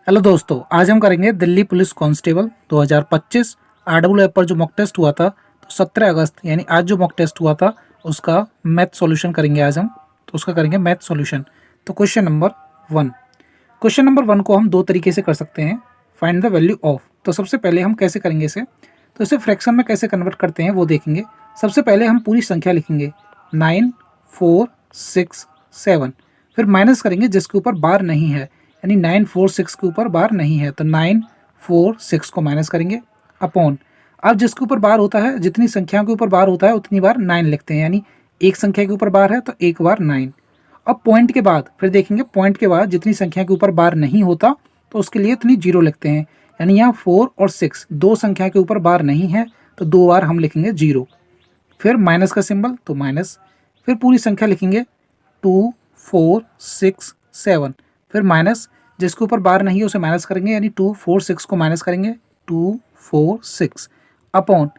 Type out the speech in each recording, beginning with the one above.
Hello दोस्तों, आज हम करेंगे दिल्ली पुलिस कांस्टेबल 2025 आरडब्ल्यूएफ पर जो मॉक टेस्ट हुआ था। तो 17 अगस्त यानी आज जो मॉक टेस्ट हुआ था उसका मैथ सॉल्यूशन करेंगे आज हम। तो उसका करेंगे मैथ सॉल्यूशन। तो क्वेश्चन नंबर 1 को हम दो तरीके से कर सकते हैं। Find the value of. तो सबसे पहले हम कैसे करेंगे इसे, तो इसे फ्रैक्शन में कैसे कन्वर्ट करते हैं वो देखेंगे। सबसे पहले हम पूरी संख्या लिखेंगे 9 4 6 7, फिर माइनस करेंगे जिसके ऊपर बार नहीं है, यानी 9 4 6 के ऊपर बार नहीं है तो 9 4 6 को माइनस करेंगे अपॉन। अब जिसके ऊपर बार होता है, जितनी संख्याओं के ऊपर बार होता है उतनी बार 9 लिखते हैं, यानी एक संख्या के ऊपर बार है तो एक बार 9। अब पॉइंट के बाद फिर देखेंगे, पॉइंट के बाद जितनी संख्या के ऊपर बार नहीं होता तो उसके लिए इतनी जीरो लिखते हैं, यानी यहाँ 4 और 6 दो संख्या के ऊपर बार नहीं है तो दो बार हम लिखेंगे जीरो। फिर माइनस का सिंबल तो माइनस, फिर पूरी संख्या लिखेंगे 2 4 6 7, फिर माइनस जिसके ऊपर बार नहीं है उसे माइनस करेंगे, यानी 2 4 6 को माइनस करेंगे 2 4 6 अपॉन।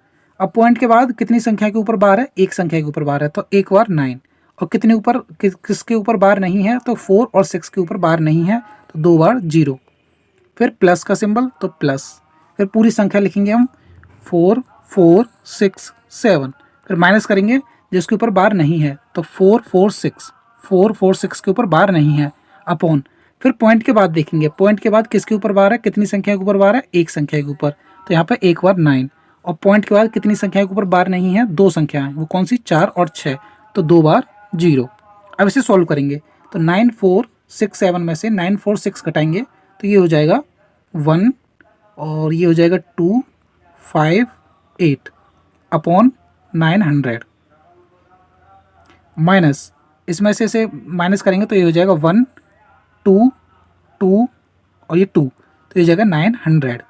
अब पॉइंट के बाद कितनी संख्या के ऊपर बार है, एक संख्या के ऊपर बार है तो एक बार 9, और कितने ऊपर किसके ऊपर बार नहीं है तो 4 और 6 के ऊपर बार नहीं है तो दो बार जीरो। फिर प्लस का सिंबल तो प्लस, फिर पूरी संख्या लिखेंगे हम 4 4 6 7, फिर माइनस करेंगे जिसके ऊपर बार नहीं है तो 4 4 6 के ऊपर बार नहीं है अपॉन। फिर पॉइंट के बाद देखेंगे, पॉइंट के बाद किसके ऊपर बार है, कितनी संख्या के ऊपर बार है, एक संख्या के ऊपर, तो यहाँ पे एक बार 9। और पॉइंट के बाद कितनी संख्या के ऊपर बार नहीं है, दो संख्या है, वो कौन सी, 4 और 6, तो दो बार जीरो। अब इसे सॉल्व करेंगे तो 9 4 6 7 में से 9 4 6 घटाएंगे तो ये हो जाएगा 1 और ये हो जाएगा 2 5 8 अपॉन 900 माइनस, इसमें से इसे माइनस करेंगे तो ये हो जाएगा 1 2 2 और ये 2, तो ये हो जाएगा 900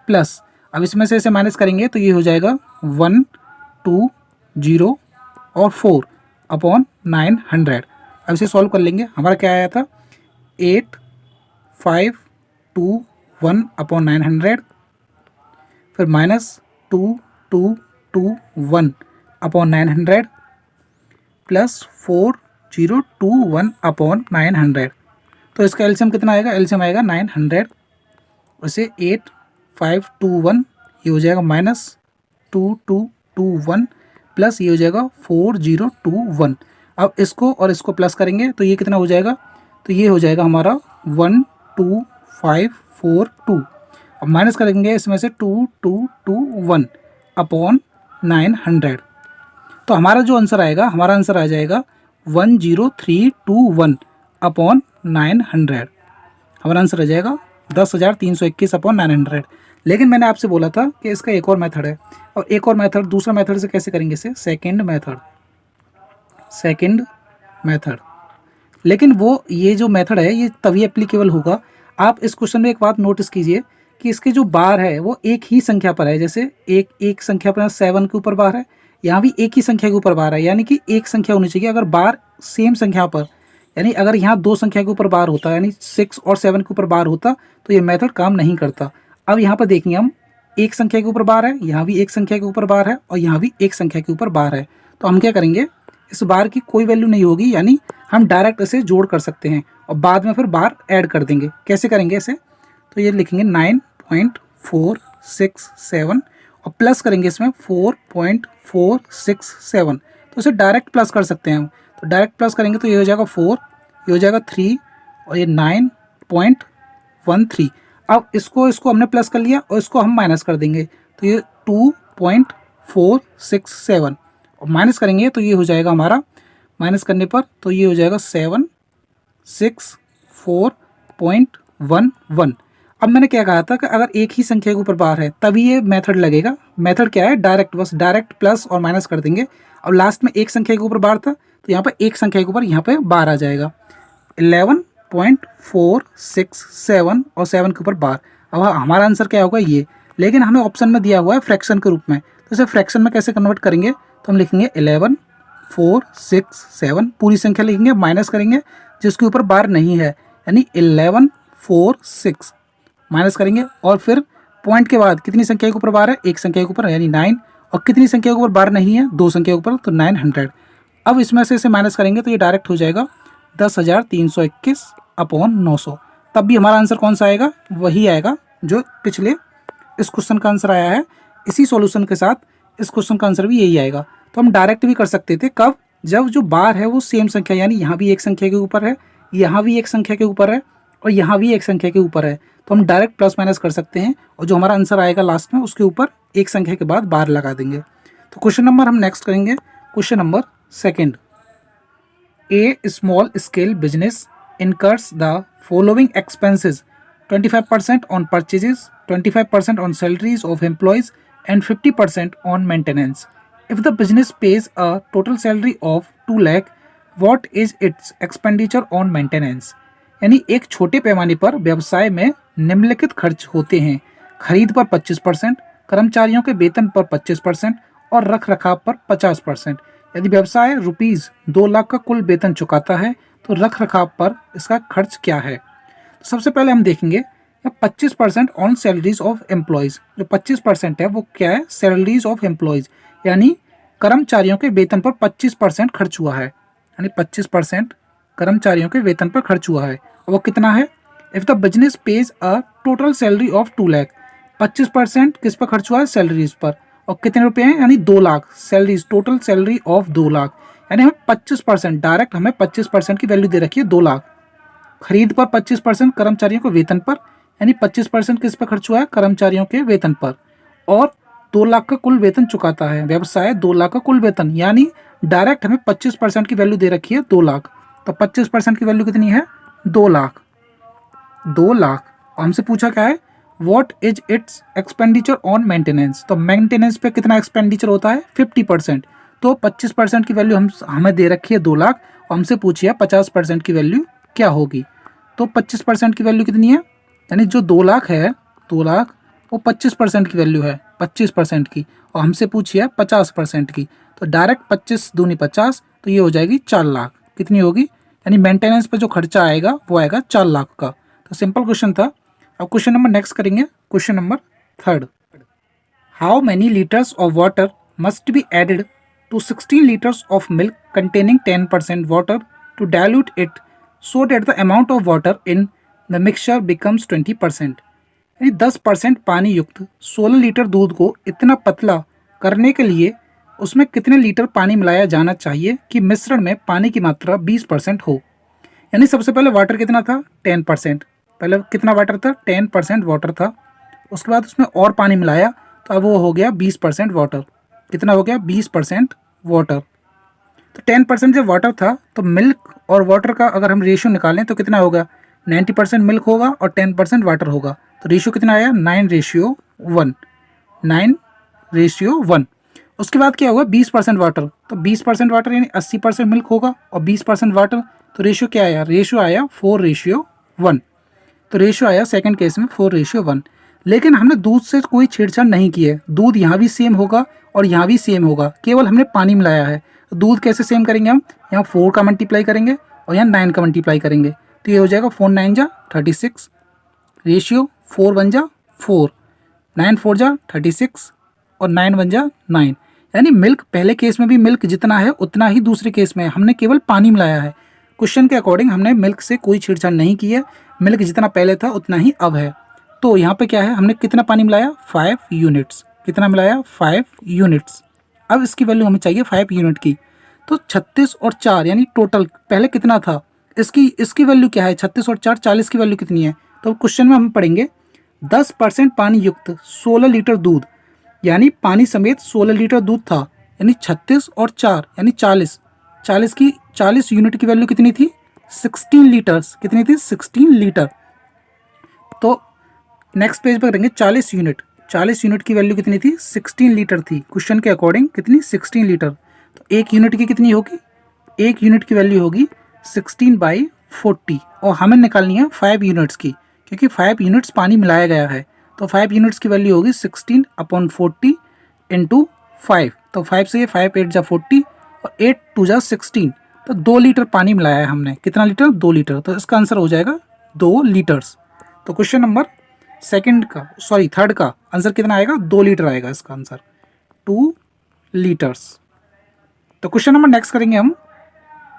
प्लस। अब इसमें से इसे माइनस करेंगे तो ये हो जाएगा 1 2 0 और 4 अपॉन 900। अब इसे सॉल्व कर लेंगे, हमारा क्या आया था 8 5 2 1 अपॉन 900, फिर माइनस 2 2 2 1 अपॉन 900 प्लस 4 0 2 1 अपॉन 900। तो इसका एलसीएम कितना आएगा, एलसीएम आएगा 900, वैसे 8 5 2 1 ये हो जाएगा माइनस 2 2 2 1 प्लस ये हो जाएगा 4 0 2 1। अब इसको और इसको प्लस करेंगे तो ये कितना हो जाएगा, तो ये हो जाएगा हमारा 1 2 5 4 2। अब माइनस करेंगे इसमें से 2 2 2 1 अपॉन 900। तो हमारा जो आंसर आएगा, हमारा आंसर आ जाएगा 10321 अपॉन 900। हमारा आंसर आ जाएगा 10,321 अपॉन 900। लेकिन मैंने आपसे बोला था कि इसका एक और मेथड है, और एक और मेथड, दूसरा मेथड से कैसे करेंगे इसे, सेकंड मेथड। लेकिन वो ये जो मेथड है ये तभी एप्लीकेबल होगा, आप इस क्वेश्चन में एक बात नोटिस कीजिए कि इसके जो बार है वो एक ही संख्या पर है। जैसे एक संख्या पर 7 के ऊपर बार है, यहाँ भी एक ही संख्या के ऊपर बार है, यानी कि एक संख्या होनी चाहिए। अगर बार सेम संख्या पर, यानी अगर यहाँ दो संख्या के ऊपर बार होता, यानी 6 और 7 के ऊपर बार होता तो ये मेथड काम नहीं करता। अब यहाँ पर देखेंगे हम, एक संख्या के ऊपर बार है, यहाँ भी एक संख्या के ऊपर बार है, और यहाँ भी एक संख्या के ऊपर बार है, तो हम क्या करेंगे, इस बार की कोई वैल्यू नहीं होगी, यानी हम डायरेक्ट इसे जोड़ कर सकते हैं और बाद में फिर बार ऐड कर देंगे। कैसे करेंगे इसे, तो ये लिखेंगे 9.467 और प्लस करेंगे इसमें 4.467, तो इसे डायरेक्ट प्लस कर सकते हैं हम। तो डायरेक्ट प्लस करेंगे तो ये हो जाएगा 4, ये हो जाएगा 3 और ये 9.13। अब इसको हमने प्लस कर लिया और इसको हम माइनस कर देंगे तो ये 2.467 और माइनस करेंगे तो ये हो जाएगा हमारा, माइनस करने पर तो ये हो जाएगा 764.11। अब मैंने क्या कहा था कि अगर एक ही संख्या के ऊपर बार है तभी ये मेथड लगेगा। मेथड क्या है, डायरेक्ट, बस डायरेक्ट प्लस और माइनस कर देंगे। अब लास्ट में एक संख्या के ऊपर बार था तो यहाँ पर एक संख्या के ऊपर यहाँ पे बार आ जाएगा 11.467 और 7 के ऊपर बार। अब हमारा आंसर क्या होगा ये, लेकिन हमें ऑप्शन में दिया हुआ है फ्रैक्शन के रूप में, तो इसे फ्रैक्शन में कैसे कन्वर्ट करेंगे, तो हम लिखेंगे 11 4 6 7, पूरी संख्या लिखेंगे, माइनस करेंगे जिसके ऊपर बार नहीं है, यानी 11 4 6 माइनस करेंगे, और फिर पॉइंट के बाद कितनी संख्या के ऊपर बार है, एक संख्या के ऊपर, यानी 9, और कितनी संख्या के ऊपर बार नहीं है, दो संख्या के ऊपर, तो 900। अब इसमें से इसे माइनस करेंगे तो ये डायरेक्ट हो जाएगा 10,321 अपॉन 900। तब भी हमारा आंसर कौन सा आएगा, वही आएगा जो पिछले इस क्वेश्चन का आंसर आया है। इसी सॉल्यूशन के साथ इस क्वेश्चन का आंसर भी यही आएगा। तो हम डायरेक्ट भी कर सकते थे, कब, जब जो बार है वो सेम संख्या, यानी यहाँ भी एक संख्या के ऊपर है, यहाँ भी एक संख्या के ऊपर है और यहाँ भी एक संख्या के ऊपर है, तो हम डायरेक्ट प्लस माइनस कर सकते हैं और जो हमारा आंसर आएगा लास्ट में उसके ऊपर एक संख्या के बाद बार लगा देंगे। तो क्वेश्चन नंबर हम नेक्स्ट करेंगे, question number second. A small scale business incurs the following expenses: 25% on purchases, 25% on salaries of employees, and 50% on maintenance. If the business pays a total salary of 2 lakh, what is its expenditure on maintenance? यानी एक छोटे पैमाने पर व्यवसाय में निम्नलिखित खर्च होते हैं: खरीद पर 25%, कर्मचारियों के वेतन पर 25% और रख रखाव पर 50%। यदि व्यवसाय रुपीज़ 2 लाख का कुल वेतन चुकाता है तो रख रखाव पर इसका खर्च क्या है। तो सबसे पहले हम देखेंगे 25% ऑन सैलरीज ऑफ एम्प्लॉयज़। जो 25% है वो क्या है, सैलरीज ऑफ एम्प्लॉयज़, यानी कर्मचारियों के वेतन पर 25% खर्च हुआ है, यानी 25% कर्मचारियों के वेतन पर खर्च हुआ है। और वो कितना है, if the business page a total salary of 2 lakh, 25% किस पर खर्च हुआ है, सैलरीज पर, और कितने रुपए हैं, यानी 2 lakh, salaries, total salary of 2 lakh, यानी हमें 25% डायरेक्ट हमें 25% की वैल्यू दे रखी है 2 लाख। खरीद पर 25% कर्मचारियों के वेतन पर, यानी 25% किस पर खर्च हुआ है, कर्मचारियों के वेतन पर, और 2 लाख का कुल वेतन चुकाता है व्यवसाय, 2 लाख का कुल वेतन, यानी डायरेक्ट हमें 25% की वैल्यू दे रखी है 2 लाख। तो 25% की वैल्यू कितनी है, 2 लाख, 2 लाख। और हमसे पूछा क्या है, what is it's expenditure on maintenance. तो मेंटेनेंस पे कितना एक्सपेंडिचर होता है, 50%। तो 25% की वैल्यू हमें दे रखी है 2 लाख और हमसे पूछिए 50% की वैल्यू क्या होगी। तो 25% की वैल्यू कितनी है, यानी जो 2 लाख है, 2 लाख वो 25% की वैल्यू है, 25% की, और हमसे पूछिए 50% की। तो डायरेक्ट 25 दूनी 50, तो ये हो जाएगी 4 लाख। कितनी होगी, यानी मेंटेनेंस पे जो खर्चा आएगा वो आएगा 4 लाख का। तो सिंपल क्वेश्चन था। अब क्वेश्चन नंबर नेक्स्ट करेंगे, question number third. How many litres of water must be added to 16 liters of milk containing 10% water to dilute it so that the amount of water in the mixture becomes 20%। यानी 10% पानी युक्त 16 litre दूध को इतना पतला करने के लिए उसमें कितने लीटर पानी मिलाया जाना चाहिए कि मिश्रण में पानी की मात्रा 20% हो। यानी सबसे पहले वाटर कितना था, 10%, पहले कितना वाटर था, 10% वाटर था, उसके बाद उसमें और पानी मिलाया तो अब वो हो गया 20% वाटर। कितना हो गया, 20% वाटर। तो 10% जब वाटर था तो मिल्क और वाटर का अगर हम रेशियो निकालें तो कितना होगा, 90% मिल्क होगा और 10% वाटर होगा। तो रेशियो कितना आया, 9:1, 9:1। उसके बाद क्या होगा, 20% वाटर, तो 20% वाटर यानी 80% मिल्क होगा और 20% वाटर, तो रेशियो क्या आया, रेशियो आया 4:1। तो रेशियो आया सेकंड केस में 4:1। लेकिन हमने दूध से कोई छेड़छाड़ नहीं की है, दूध यहाँ भी सेम होगा और यहाँ भी सेम होगा, केवल हमने पानी मिलाया है। तो दूध कैसे सेम करेंगे, हम यहाँ 4 का मल्टीप्लाई करेंगे और यहाँ 9 का मल्टीप्लाई करेंगे, तो ये हो जाएगा 4 9 जा 36, रेशियो 4 1 जा 4, 9 4 जा 36 और 9 1 जा 9। यानी मिल्क पहले केस में भी मिल्क जितना है उतना ही दूसरे केस में, हमने केवल पानी मिलाया है। क्वेश्चन के अकॉर्डिंग हमने मिल्क से कोई छेड़छाड़ नहीं की है, मिल्क जितना पहले था उतना ही अब है। तो यहाँ पे क्या है, हमने कितना पानी मिलाया, 5 यूनिट्स। कितना मिलाया, 5 यूनिट्स। अब इसकी वैल्यू हमें चाहिए 5 यूनिट की। तो 36 और 4 यानी टोटल पहले कितना था, इसकी वैल्यू क्या है, 36 और 4 40 की वैल्यू कितनी है। तो क्वेश्चन में हम पढ़ेंगे 10% पानी युक्त 16 लीटर दूध, यानी पानी समेत 16 लीटर दूध था, यानी 36 और 4 यानी 40, 40 यूनिट की वैल्यू कितनी थी, 16 लीटर्स। कितनी थी, 16 लीटर। तो नेक्स्ट पेज पर करेंगे 40 यूनिट, 40 यूनिट की वैल्यू कितनी थी, 16 लीटर थी। क्वेश्चन के अकॉर्डिंग कितनी, 16 लीटर। तो एक यूनिट की कितनी होगी, एक यूनिट की वैल्यू होगी 16/40 और हमें निकालनी है 5 यूनिट्स की, क्योंकि 5 यूनिट्स पानी मिलाया गया है। तो 5 यूनिट्स की वैल्यू होगी 16/40 इंटू 5। तो 5 से ये 5 8 जा 40 और 8 2 जा 16। तो 2 लीटर पानी मिलाया है हमने, कितना लीटर, 2 लीटर। तो इसका आंसर हो जाएगा 2 लीटर्स। तो क्वेश्चन नंबर थर्ड का आंसर कितना आएगा, 2 लीटर आएगा इसका आंसर, 2 लीटर्स। तो क्वेश्चन नंबर नेक्स्ट करेंगे हम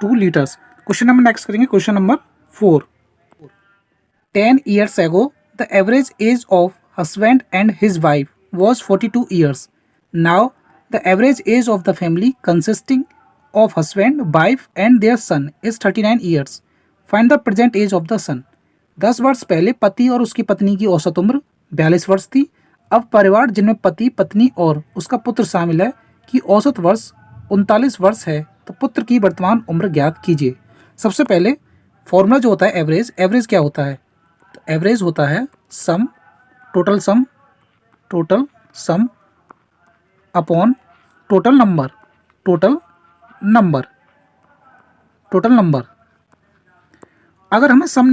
2 लीटर्स। क्वेश्चन नंबर नेक्स्ट करेंगे question number 4। 10 years ago, the average age of husband and his wife was 42 years. Now, the average age of the family consisting of husband, wife and their son is 39 years. Find the present age of the son. 10 वर्ष पहले पति और उसकी पत्नी की औसत उम्र 42 वर्ष थी। अब परिवार जिनमें पति, पत्नी और उसका पुत्र शामिल है की औसत वर्ष 39 वर्ष है, तो पुत्र की वर्तमान उम्र ज्ञात कीजिए। सबसे पहले फॉर्मूला जो होता है एवरेज, एवरेज क्या होता है? तो एवरेज होता है sum, total sum upon total number, अगर हमें सम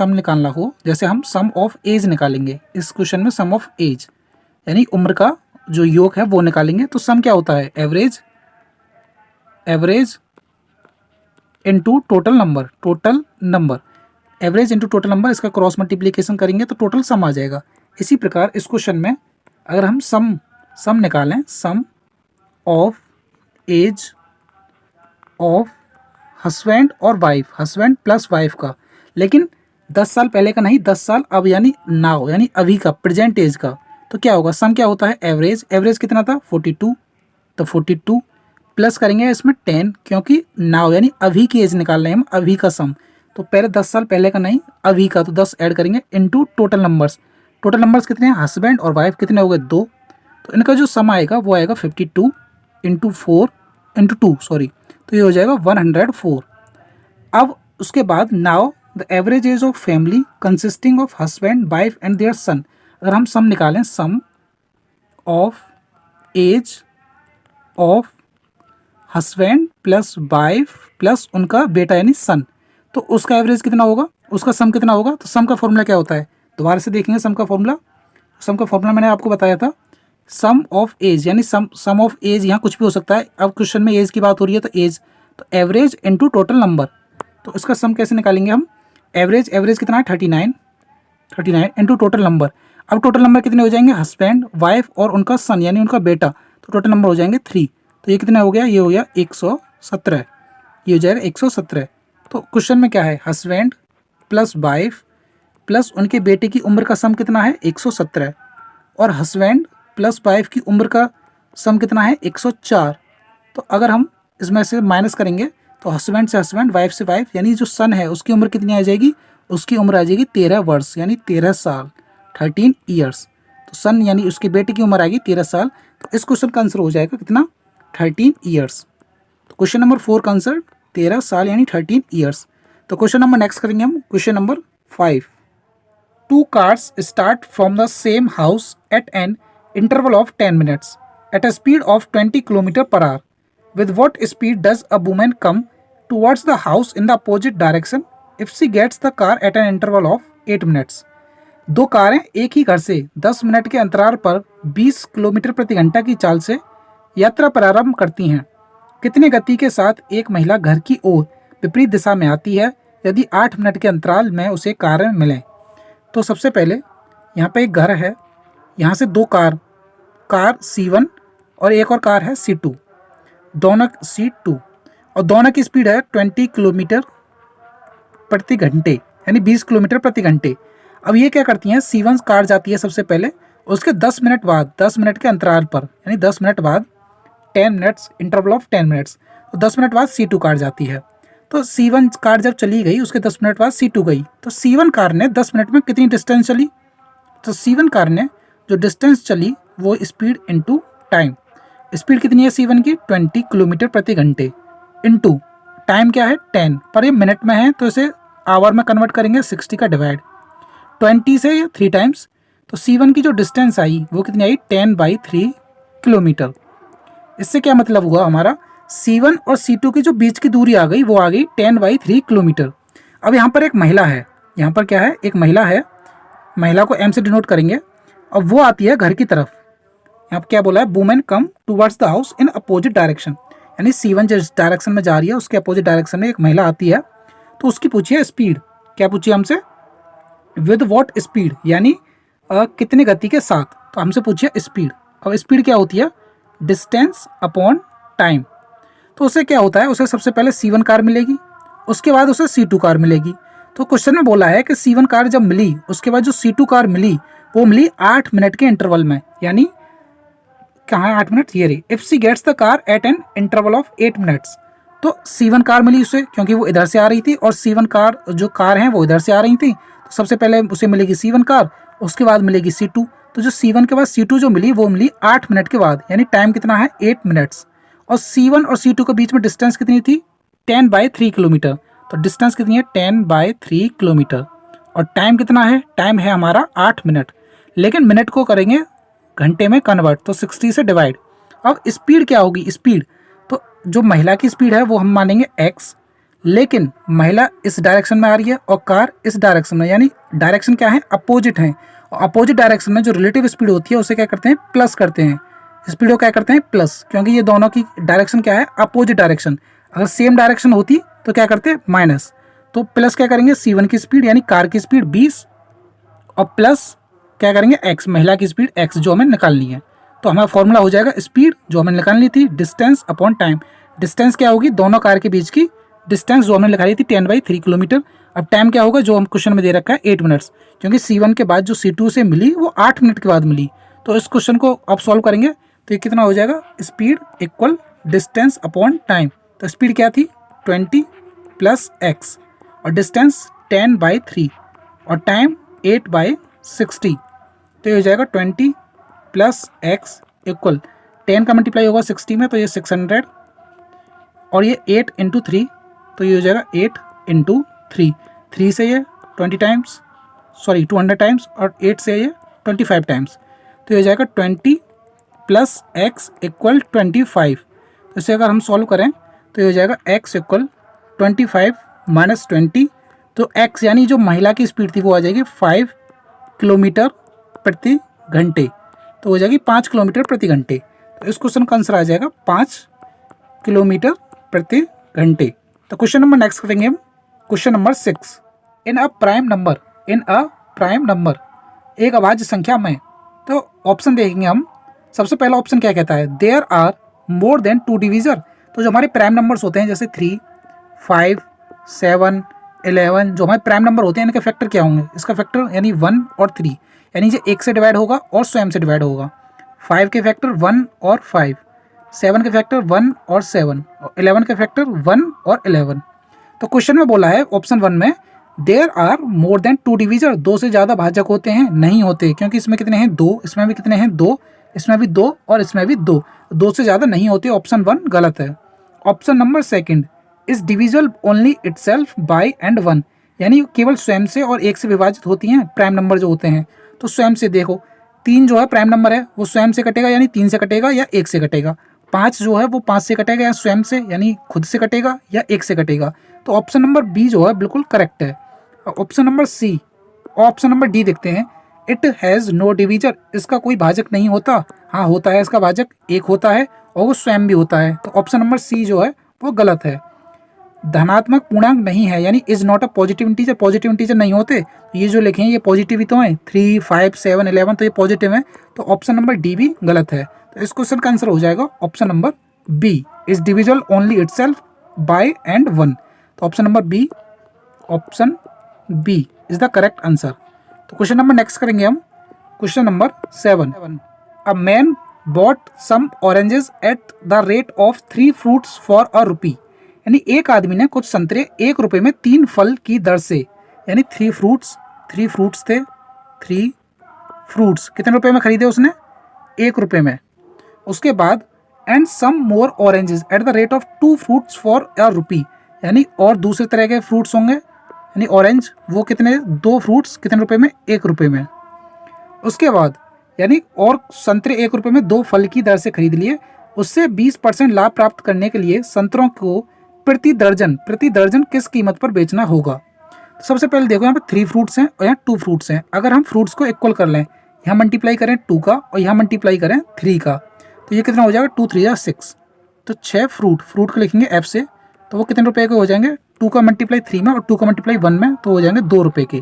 निकालना हो, जैसे हम सम ऑफ एज निकालेंगे, इस क्वेश्चन में सम ऑफ एज यानी उम्र का जो योग है वो निकालेंगे, तो सम क्या होता है? Average into total number, average into total number, इसका क्रॉस मल्टीप्लिकेशन करेंगे तो टोटल सम आ जाएगा। इसी प्रकार इस क्वेश्चन में अगर हम सम निकालें, sum of age of husband और वाइफ, हस्बैंड प्लस वाइफ का, लेकिन 10 साल पहले का नहीं, 10 साल अब यानी नाउ यानी अभी का, प्रेजेंट एज का, तो क्या होगा? सम क्या होता है? एवरेज कितना था? 42, तो 42 प्लस करेंगे इसमें 10, क्योंकि नाउ यानी अभी की एज निकाल रहे हैं हम, अभी का सम, तो पहले 10 साल पहले का नहीं अभी का, तो 10 ऐड करेंगे इनटू टोटल नंबर्स कितने हैं? हस्बैंड और वाइफ कितने हो गए? 2, तो इनका जो सम आएगा वो आएगा 52 इंटू 2, तो ये हो जाएगा 104। अब उसके बाद now the average age of family consisting of husband, wife and their son, अगर हम सम निकालें, sum of age of husband plus wife plus उनका बेटा यानी सन, तो उसका एवरेज कितना होगा? उसका सम कितना होगा? तो सम का फॉर्मूला क्या होता है? दोबारा से देखेंगे सम का फॉर्मूला मैंने आपको बताया था, सम ऑफ एज यानी सम ऑफ एज, यहाँ कुछ भी हो सकता है, अब क्वेश्चन में एज की बात हो रही है तो एज, तो एवरेज इनटू टोटल नंबर, तो इसका सम कैसे निकालेंगे हम? एवरेज कितना है? 39 इनटू टोटल नंबर। अब टोटल नंबर कितने हो जाएंगे? हस्बैंड, वाइफ और उनका सन यानी उनका बेटा, तो टोटल नंबर हो जाएंगे 3, तो ये कितना हो गया? ये हो गया 117, ये हो जाएगा 117। तो क्वेश्चन में क्या है? हस्बैंड प्लस वाइफ प्लस उनके बेटे की उम्र का सम कितना है? 117, और हस्बैंड प्लस वाइफ की उम्र का सम कितना है? 104। तो अगर हम इसमें से माइनस करेंगे तो हस्बैंड से हस्बैंड, वाइफ से वाइफ, यानी जो सन है उसकी उम्र कितनी आ जाएगी? उसकी उम्र आ जाएगी 13 वर्ष यानी 13 साल, 13 ईयर्स। तो सन यानी उसके बेटे की उम्र आएगी 13 साल, तो इस क्वेश्चन का आंसर हो जाएगा कितना? 13 ईयर्स। तो क्वेश्चन नंबर 4 का आंसर 13 साल यानी 13 ईयर्स। तो क्वेश्चन नंबर नेक्स्ट करेंगे हम, question number 5। 2 cars start from the same house at an interval of 10 minutes at a speed of 20 km per hour. With what speed does a woman come towards the house in the opposite direction if she gets the car at an interval of 8 minutes? 2 कारें एक ही घर से 10 minute के अंतराल पर 20 kilometre प्रति घंटा की चाल से यात्रा प्रारंभ करती हैं। कितने गति के साथ एक महिला घर की ओर विपरीत दिशा में आती है यदि 8 मिनट के अंतराल में उसे कारें मिलें? तो सबसे पहले यहाँ पे एक घर है, यहाँ से 2 कार C1 और एक और कार है C2, दोनों C2, और दोनों की स्पीड है 20 किलोमीटर प्रति घंटे यानी 20 किलोमीटर प्रति घंटे। अब ये क्या करती हैं? C1 कार जाती है सबसे पहले, उसके 10 मिनट बाद, 10 मिनट के अंतराल पर यानी 10 मिनट बाद, 10 मिनट्स इंटरवल ऑफ 10 मिनट्स, तो 10 मिनट बाद C2 कार जाती है। तो C1 कार जब चली गई उसके 10 मिनट बाद C2 गई, तो C1 कार ने 10 मिनट में कितनी डिस्टेंस चली? तो C1 कार ने जो डिस्टेंस चली वो स्पीड इनटू टाइम, स्पीड कितनी है C1 की? 20 किलोमीटर प्रति घंटे, इनटू टाइम क्या है? 10, पर ये मिनट में है तो इसे आवर में कन्वर्ट करेंगे, 60 का डिवाइड 20 से 3 टाइम्स, तो C1 की जो डिस्टेंस आई वो कितनी आई? 10/3 किलोमीटर। इससे क्या मतलब हुआ हमारा? C1 और C2 की जो बीच की दूरी आ गई वो आ गई 10/3 किलोमीटर। अब यहाँ पर एक महिला है, यहाँ पर क्या है? एक महिला है, महिला को M से डिनोट करेंगे, अब वो आती है घर की तरफ। यहाँ पर क्या बोला है? Women come towards the house in opposite direction, यानी C1 जिस डायरेक्शन में जा रही है उसके अपोजिट डायरेक्शन में एक महिला आती है, तो उसकी पूछिए स्पीड। क्या पूछिए हमसे? विद वॉट स्पीड, यानी कितने गति के साथ, तो हमसे पूछिए स्पीड। अब स्पीड क्या होती है? Distance upon time. तो उससे क्या होता है? उसे सबसे पहले C1 कार मिलेगी, उसके बाद उसे C2 कार मिलेगी, तो क्वेश्चन में बोला है कि C1 कार जब मिली उसके बाद जो C2 कार मिली वो मिली 8 मिनट के इंटरवल में, यानी कहाँ है 8 मिनट, ये रही। If C gets the car at an interval of 8 minutes, तो C1 कार मिली उसे क्योंकि वो इधर से आ रही थी और C1 कार जो कार है वो इधर से आ रही थी, तो सबसे पहले उसे मिलेगी C1 कार, उसके बाद मिलेगी C2। तो जो C1 के बाद C2 जो मिली वो मिली 8 मिनट के बाद, यानी टाइम कितना है 8 मिनट्स। और C1 और C2 के बीच में डिस्टेंस कितनी थी 10/3 किलोमीटर, तो डिस्टेंस कितनी है 10/3 किलोमीटर। और टाइम कितना है, टाइम है हमारा 8 मिनट, लेकिन मिनट को करेंगे घंटे में कन्वर्ट, तो 60 से डिवाइड। अब स्पीड क्या होगी, स्पीड तो जो महिला की स्पीड है वो हम मानेंगे x, लेकिन महिला इस डायरेक्शन में आ रही है और कार इस डायरेक्शन में, यानी डायरेक्शन क्या है अपोजिट है, और अपोजिट डायरेक्शन में जो रिलेटिव स्पीड होती है उसे क्या करते हैं प्लस करते हैं, स्पीड को क्या करते हैं प्लस, क्योंकि ये दोनों की डायरेक्शन क्या है अपोजिट डायरेक्शन। अगर सेम डायरेक्शन होती तो क्या करते माइनस, तो प्लस क्या करेंगे C1 की स्पीड यानी कार की स्पीड 20 और प्लस क्या करेंगे x, महिला की स्पीड x जो हमें निकालनी है। तो हमारा फॉर्मूला हो जाएगा स्पीड जो हमें निकालनी थी डिस्टेंस अपॉन टाइम। डिस्टेंस क्या होगी, दोनों कार के बीच की डिस्टेंस जो हमने निकाली थी 10/3 किलोमीटर। अब टाइम क्या होगा जो हम क्वेश्चन में दे रखा है 8 मिनट्स, क्योंकि C1 के बाद जो C2 से मिली वो 8 मिनट के बाद मिली। तो इस क्वेश्चन को अब सॉल्व करेंगे तो ये कितना हो जाएगा, speed equal distance upon time. तो स्पीड क्या थी 20 + x और डिस्टेंस 10/3 और टाइम 8/60, तो ये हो जाएगा 20 + x इक्वल 10 का मल्टीप्लाई होगा 60 में, तो ये 600 और ये 8 × 3, तो ये हो जाएगा 8 × 3, 3 से ये 200 टाइम्स और 8 से ये 25 टाइम्स, तो ये हो जाएगा 20 + x इक्वल 25। तो इसे अगर हम सॉल्व करें तो ये हो जाएगा x इक्वल 25 - 20, तो x यानी जो महिला की स्पीड थी वो आ जाएगी 5 किलोमीटर प्रति घंटे, तो हो जाएगी 5 किलोमीटर प्रति घंटे। तो इस क्वेश्चन का आंसर आ जाएगा 5 किलोमीटर प्रति घंटे। तो क्वेश्चन नंबर नेक्स्ट करेंगे हम, question number 6। In a prime number, एक अभाज्य संख्या में, तो ऑप्शन देखेंगे हम। सबसे पहला ऑप्शन क्या कहता है, there are more than 2 divisor. तो जो हमारे प्राइम नंबर्स होते हैं जैसे 3, 5, 7, 11, जो हमारे प्राइम नंबर होते हैं इनके फैक्टर क्या होंगे, इसका फैक्टर यानी 1 और 3, यानी जो 1 से डिवाइड होगा और स्वयं से डिवाइड होगा। 5 के फैक्टर 1 और 5, 7 के फैक्टर 1 और 7, और 11 के फैक्टर 1 और 11। तो क्वेश्चन में बोला है ऑप्शन 1 में there are more than 2 divisor, 2 से ज़्यादा भाजक होते हैं, नहीं होते, क्योंकि इसमें कितने हैं 2, इसमें भी कितने हैं 2, इसमें भी 2 और इसमें भी 2, 2 से ज़्यादा नहीं होते, ऑप्शन 1 गलत है। Option number 2 is divisible only itself by and 1, यानी केवल स्वयं से और 1 से विभाजित होती हैं प्राइम नंबर जो होते हैं। तो स्वयं से देखो 3 जो है प्राइम नंबर है वो स्वयं से कटेगा यानी 3 से कटेगा या 1 से कटेगा। 5 जो है वो 5 से कटेगा या स्वयं से यानी खुद से कटेगा या 1 से कटेगा। तो ऑप्शन नंबर बी जो है बिल्कुल करेक्ट है। ऑप्शन नंबर सी और ऑप्शन नंबर डी देखते हैं, इट हैज़ नो डिविजर, इसका कोई भाजक नहीं होता। हाँ होता है, इसका भाजक 1 होता है और वो स्वयं भी होता है। तो ऑप्शन नंबर सी जो है वो गलत है। धनात्मक पूर्णांक नहीं है यानी is not a positive integer, positive integer नहीं होते। ये जो लिखे हैं ये पॉजिटिव ही तो हैं, 3, 5, 7, 11, तो ये पॉजिटिव है। तो ऑप्शन नंबर डी भी गलत है। तो इस क्वेश्चन का आंसर हो जाएगा option number B, is divisible only itself by and 1। तो option number B, option B is the correct answer. तो क्वेश्चन नंबर नेक्स्ट करेंगे हम, question number 7। A man bought some oranges at the rate of 3 fruits for a rupee, यानी एक आदमी ने कुछ संतरे 1 रुपये में 3 फल की दर से, यानी 3 फ्रूट्स थे, 3 फ्रूट्स कितने रुपए में खरीदे उसने 1 रुपये में। उसके बाद and some more oranges at the rate of 2 fruits for a rupee, यानी और दूसरे तरह के फ्रूट्स होंगे यानी ऑरेंज, वो कितने 2 फ्रूट्स कितने रुपए में 1 रुपये में। उसके बाद यानी और संतरे 1 रुपये में 2 फल की दर से खरीद लिए, उससे 20% लाभ प्राप्त करने के लिए संतरों को प्रति दर्जन किस कीमत पर बेचना होगा। तो सबसे पहले देखो यहाँ पे 3 फ्रूट्स हैं और यहाँ 2 फ्रूट्स हैं। अगर हम फ्रूट्स को इक्वल कर लें, यहाँ मल्टीप्लाई करें 2 का और यहाँ मल्टीप्लाई करें 3 का, तो ये कितना हो जाएगा 2 3 6, तो 6 फ्रूट को लिखेंगे F से, तो वो कितने रुपए के हो जाएंगे 2 का मल्टीप्लाई 3 में और 2 का मल्टीप्लाई 1 में, तो हो जाएंगे 2 रुपये के।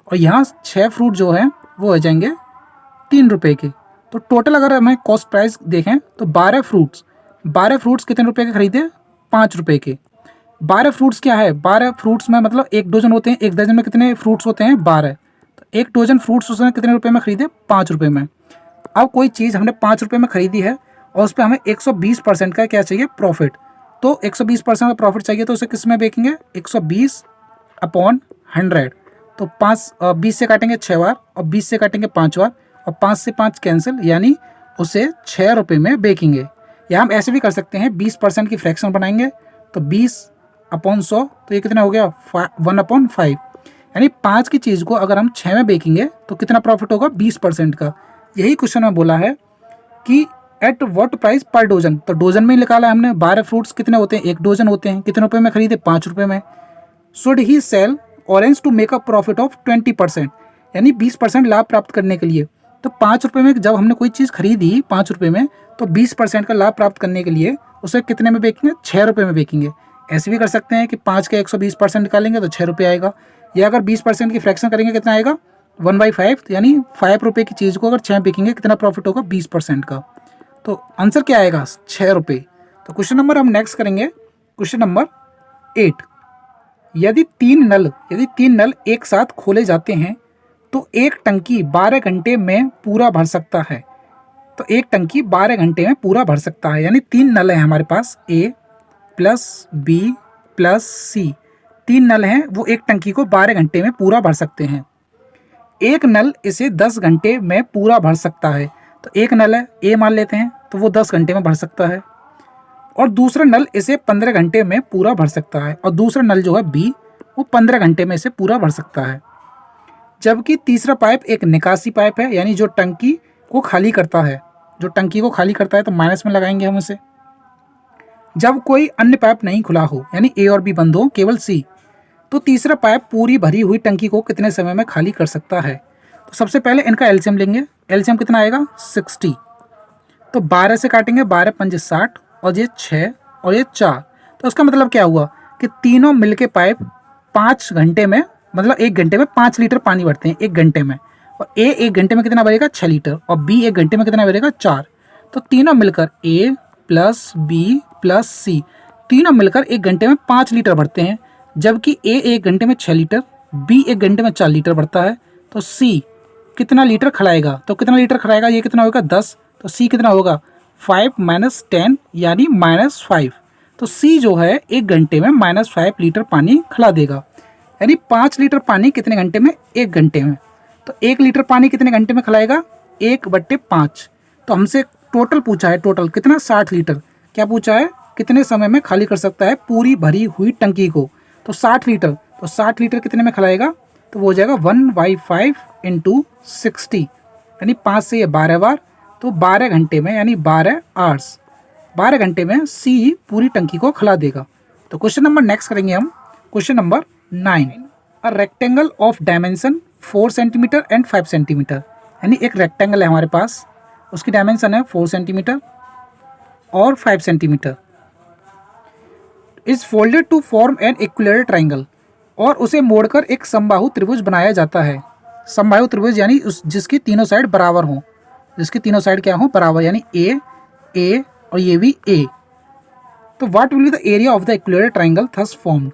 और यहाँ 6 फ्रूट जो है वो हो जाएंगे 3 रुपये के। तो टोटल अगर हमें कॉस्ट प्राइस देखें तो 12 फ्रूट्स कितने रुपए के खरीदे 5 रुपये के। 12 फ्रूट्स क्या है, 12 फ्रूट्स में मतलब 1 डजन होते हैं, 1 डजन में कितने फ्रूट्स होते हैं, 12। तो 1 डजन फ्रूट्स उसने कितने रुपए में खरीदे, 5 रुपये में। अब कोई चीज़ हमने 5 रुपये में खरीदी है और उस पर हमें 120% का क्या चाहिए, प्रॉफिट। तो 120% का प्रॉफिट चाहिए, तो उसे किस में बेचेंगे, 120/100। तो 20 से काटेंगे 6 बार और 20 से काटेंगे 5 बार और 5 से 5 कैंसिल, यानी उसे 6 रुपये में बेचेंगे। या हम ऐसे भी कर सकते हैं, 20% की फ्रैक्शन बनाएंगे तो 20/100, तो ये कितना हो गया, 1/5। यानी 5 की चीज़ को अगर हम 6 में बेचेंगे तो कितना प्रॉफिट होगा, 20% का। यही क्वेश्चन में बोला है कि एट व्हाट प्राइस पर डोजन। तो डोजन में ही निकाला है हमने, 12 फ्रूट्स कितने होते हैं, 1 डोजन होते हैं, कितने रुपए में खरीदे, 5 रुपये में। Should he sell orange to make a profit of 20%, यानी 20% लाभ प्राप्त करने के लिए। तो 5 रुपये में जब हमने कोई चीज़ खरीदी 5 रुपये में, तो 20% का लाभ प्राप्त करने के लिए उसे कितने में बेचेंगे, 6 रुपये में बेचेंगे। ऐसे भी कर सकते हैं कि 5 के 120% निकालेंगे तो 6 रुपये आएगा, या अगर 20% की फ्रैक्शन करेंगे कितना आएगा, 1/5, यानी 5 रुपये की चीज़ को अगर 6 बेचेंगे कितना प्रॉफिट होगा, 20% का। तो आंसर क्या आएगा, 6 रुपये। तो क्वेश्चन नंबर हम नेक्स्ट करेंगे, क्वेश्चन नंबर 8। यदि तीन नल एक साथ खोले जाते हैं तो एक टंकी 12 घंटे में पूरा भर सकता है। तो एक टंकी 12 घंटे में पूरा भर सकता है, यानी 3 नल हैं हमारे पास, A plus B plus C। 3 नल हैं, वो एक टंकी को 12 घंटे में पूरा भर सकते हैं। एक नल इसे 10 घंटे में पूरा भर सकता है। तो एक नल है A मान लेते हैं, तो वो 10 घंटे में भर सकता है, और दूसरा नल इसे 15 घंटे में पूरा भर सकता है, और दूसरा नल जो है B, वो 15 घंटे में इसे पूरा भर सकता है। जबकि तीसरा पाइप एक निकासी पाइप है, यानी जो टंकी को खाली करता है, तो माइनस में लगाएंगे हम इसे। जब कोई अन्य पाइप नहीं खुला हो, यानी A और B बंद हो, केवल C, तो तीसरा पाइप पूरी भरी हुई टंकी को कितने समय में खाली कर सकता है। तो सबसे पहले इनका एलसीएम लेंगे, एलसीएम कितना आएगा, 60। तो 12 से काटेंगे, 12 पंजे 60, और ये 6 और ये 4। तो उसका मतलब क्या हुआ कि तीनों मिलके पाइप 5 घंटे में, मतलब 1 घंटे में 5 लीटर पानी भरते हैं 1 घंटे में, और A 1 घंटे में कितना भरेगा, 6 लीटर, और B 1 घंटे में कितना भरेगा, 4। तो तीनों मिलकर A plus B plus C, तीनों मिलकर 1 घंटे में 5 लीटर भरते हैं, जबकि A 1 घंटे में 6 लीटर, B 1 घंटे में 4 लीटर भरता है। तो C कितना लीटर खिलाएगा, तो कितना लीटर खिलाएगा, ये कितना होगा, 10। तो C कितना होगा, 5 - 10, यानी -5। तो C जो है 1 घंटे में -5 लीटर पानी खिला देगा, यानी 5 लीटर पानी कितने घंटे में, 1 घंटे में। तो 1 लीटर पानी कितने घंटे में खिलाएगा, 1/5। तो हमसे टोटल पूछा है, टोटल कितना, 60 लीटर। क्या पूछा है, कितने समय में खाली कर सकता है पूरी भरी हुई टंकी को। तो 60 लीटर, तो 60 लीटर कितने में खिलाएगा, तो वो हो जाएगा 1/5 × 60, यानी 5 से ये 12 बार, तो 12 घंटे में, यानी 12 आवर्स, 12 घंटे में C पूरी टंकी को खिला देगा। तो क्वेश्चन नंबर नेक्स्ट करेंगे हम, question number 9। A rectangle of dimension 4 centimetre and 5 centimetre, यानी एक रेक्टेंगल है हमारे पास, उसकी डायमेंशन है 4 सेंटीमीटर और 5 centimetre, is folded to form an equilateral triangle, और उसे मोड़कर एक समबाहु त्रिभुज बनाया जाता है। समबाहु त्रिभुज यानी जिसकी तीनों साइड बराबर हों, जिसकी तीनों साइड क्या हों, बराबर, यानी A और ये भी A। तो what will be the area of the equilateral triangle thus formed,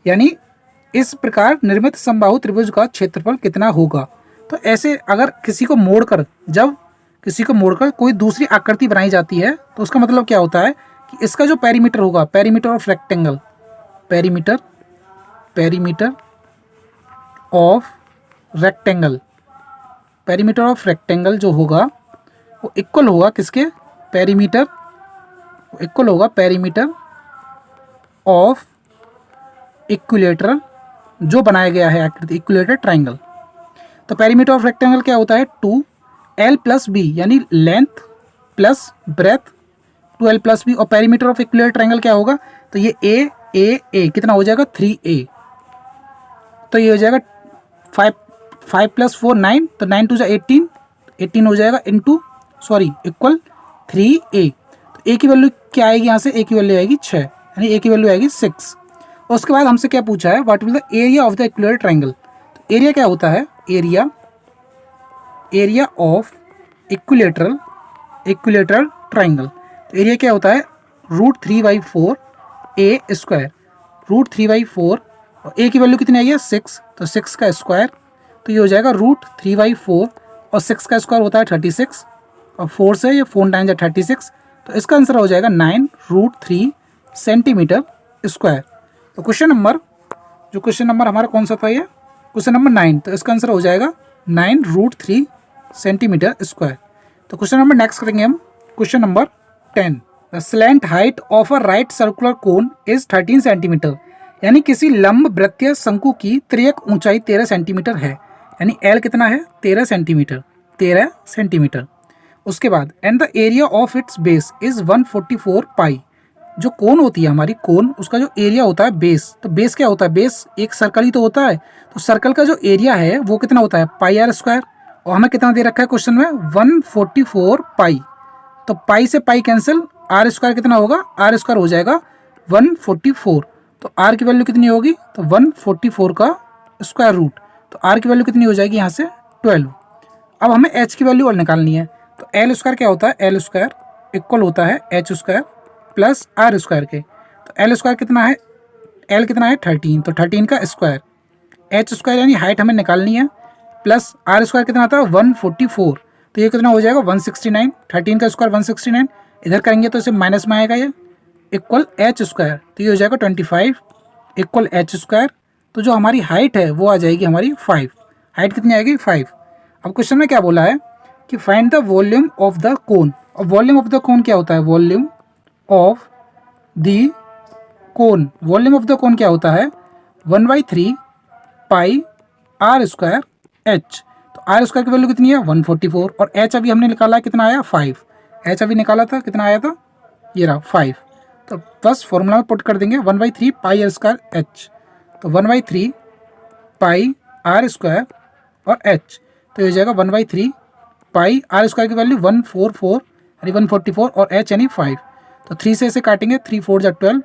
यानी इस प्रकार निर्मित समबाहु त्रिभुज का क्षेत्रफल कितना होगा। तो ऐसे अगर जब किसी को मोड़कर कोई दूसरी आकृति बनाई जाती है, तो उसका मतलब क्या होता है कि इसका जो पेरीमीटर होगा, perimeter of rectangle, perimeter of rectangle जो होगा वो इक्वल होगा किसके, पेरीमीटर ऑफ इक्विलेटरल जो बनाया गया है आकृति, इक्विलेटरल ट्राइंगल। तो पेरीमीटर ऑफ रेक्टेंगल क्या होता है, 2L + B, यानी length plus breadth, 2L + B। और पेरीमीटर ऑफ इक्विलेटरल ट्राइंगल क्या होगा, तो ये A कितना हो जाएगा, 3A। तो ये हो जाएगा 5 + 4 9, तो 9 × 2 = 18 हो जाएगा, इक्वल 3A। तो A की वैल्यू क्या आएगी, यहाँ से A की वैल्यू आएगी 6, यानी A की वैल्यू आएगी 6। और उसके बाद हमसे क्या पूछा है, what will the area of the equilateral triangle. तो एरिया क्या होता है, एरिया ऑफ इक्विलेटरल ट्राइंगल। तो एरिया क्या होता है, √3/4 A²। √3/4 और a की वैल्यू कितनी आई है 6, तो 6 का स्क्वायर, तो ये हो जाएगा √3/4 और 6 का स्क्वायर होता है 36 और 4 से ये 4 टाइम्स है 36, तो इसका आंसर हो जाएगा 9√3 सेंटीमीटर स्क्वायर। तो क्वेश्चन नंबर हमारा कौन सा था, ये क्वेश्चन नंबर 9, तो इसका आंसर हो जाएगा 9√3 सेंटीमीटर स्क्वायर। तो क्वेश्चन नंबर नेक्स्ट करेंगे हम, question number 10। The slant height of a right circular cone is 13 centimetre, यानी किसी लंब वृत्तीय शंकु की तिर्यक ऊंचाई 13 सेंटीमीटर है, यानी एल कितना है 13 सेंटीमीटर। उसके बाद and the area of its base is 144 पाई, जो कोन होती है हमारी कोन, उसका जो एरिया होता है बेस, तो बेस क्या होता है, बेस एक सर्कल ही तो होता है, तो सर्कल का जो एरिया है वो कितना होता है पाई आर स्क्वायर, और हमें कितना दे रखा है क्वेश्चन में 144 पाई, तो पाई से पाई कैंसिल, आर स्क्वायर कितना होगा, आर स्क्वायर हो जाएगा 144, तो आर की वैल्यू कितनी होगी, तो 144 का स्क्वायर रूट, तो आर की वैल्यू कितनी हो जाएगी यहाँ से 12। अब हमें एच की वैल्यू और निकालनी है, तो एल स्क्वायर क्या होता है, एल स्क्वायर इक्वल होता है H square plus R square के, तो एल स्क्वायर कितना है, एल कितना है 13, तो 13 का स्क्वायर, एच स्क्वायर यानी हाइट हमें निकालनी है, प्लस आर स्क्वायर कितना आता है 144, तो ये कितना हो जाएगा 169, 13 का स्क्वायर 169, इधर करेंगे तो इसे माइनस में आएगा ये, इक्वल एच स्क्वायर, तो ये हो जाएगा 25 इक्वल एच स्क्वायर, तो जो हमारी हाइट है वो आ जाएगी हमारी 5, हाइट कितनी आएगी 5। अब क्वेश्चन में क्या बोला है कि find the volume of the cone, और वॉल्यूम ऑफ द कोन क्या होता है, वॉल्यूम ऑफ द कोन क्या होता है 1/3 पाई आर स्क्वायर एच, तो आर स्क्वायर की वैल्यू कितनी है 144 और एच अभी हमने निकाला कितना आया 5, एच अभी निकाला था कितना आया था, ये रहा 5, तो बस फॉर्मूला में पुट कर देंगे 1/3 पाई आर स्क्वायर एच, तो 1/3 पाई आर स्क्वायर और एच, तो ये हो जाएगा 1/3 पाई आर स्क्वायर की वैल्यू 144 यानी 144 और एच यानी 5, तो 3 से इसे काटेंगे, 3 4 जा 12